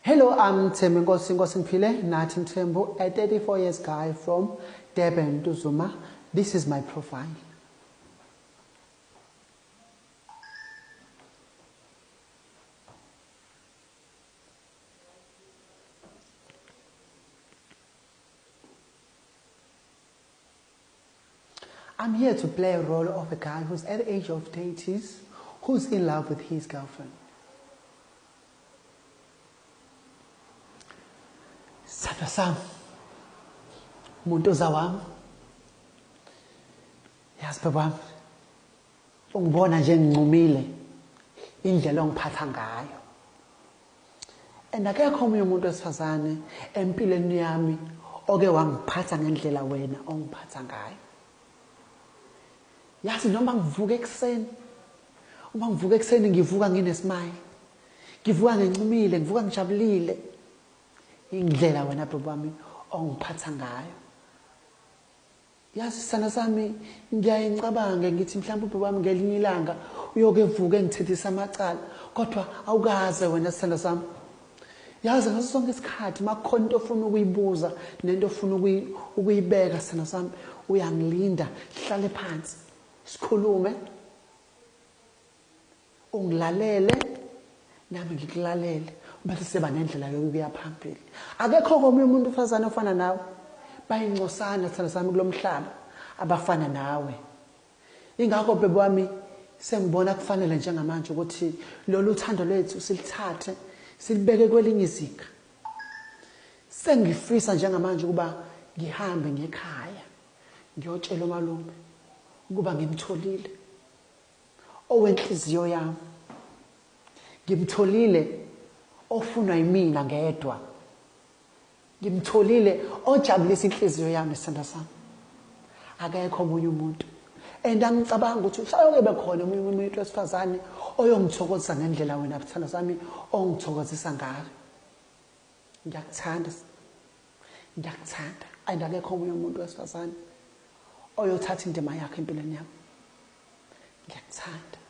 Hello, I'm Thembi Nkosi Nathi Mthembu, a 34 years guy from Durban to Zuma. This is my profile. I'm here to play a role of a guy who's at the age of 30s, who's in love with his girlfriend. Sithandwa sami, umuntu wami, yazi baba, ungibona nje ngincumile indlela ongiphatha ngayo. And akekho omunye umuntu wesifazane empilweni yami oke wangiphatha ngendlela wena ongiphatha ngayo. Yazi noma ngivuka ekseni, uma ngivuka ekseni ngivuka nginesmile. Ngivuka ngincumile, ngivuka ngijabulile. Indlela wena baba wami ongiphatha ngayo. Yazi sana sami ngiyaye ngicabange ngithi mhlawumbe ubaba wami ngelinye ilanga uyokevuka engithethisa amacala kodwa awukaze wena sana sami. Yazi ngaso sonke isikhathi makukhona into ofuna ukuyibuza nento ofuna ukuyibeka sana sami uyangilinda hlale phansi sikhulume ungilalele nami ngikulalele bese siba nendlela yokuya phambili. Akekho omunye umuntu ufazana ofana nawe. Bayincosana sana sami kulomhlaba abafana nawe. Ingakho bebe wami sengibona kufanele njengamanje ukuthi lolu thando lwethu silithathe silibeke kwelinye izinga. Sengifisa njengamanje kuba ngihambe ngekhaya ngiyotshela umalume ukuba ngimtholile owenhliziyo yami. Ngimtholile ofunwa yimina ngedwa. Ngimtholile ojabulisa inhliziyo yami sithanda sami. Akekho omunye umuntu. And angicabanga ukuthi usayoke bekhona omunye umuntu wesifazane oyongithokozisa ngendlela wena sithanda sami ongithokozisa ngayo. Ngiyakuthanda. Ngiyakuthanda. And akekho omunye umuntu wesifazane oyothatha indima yakhe empilweni yami. Ngiyakuthanda.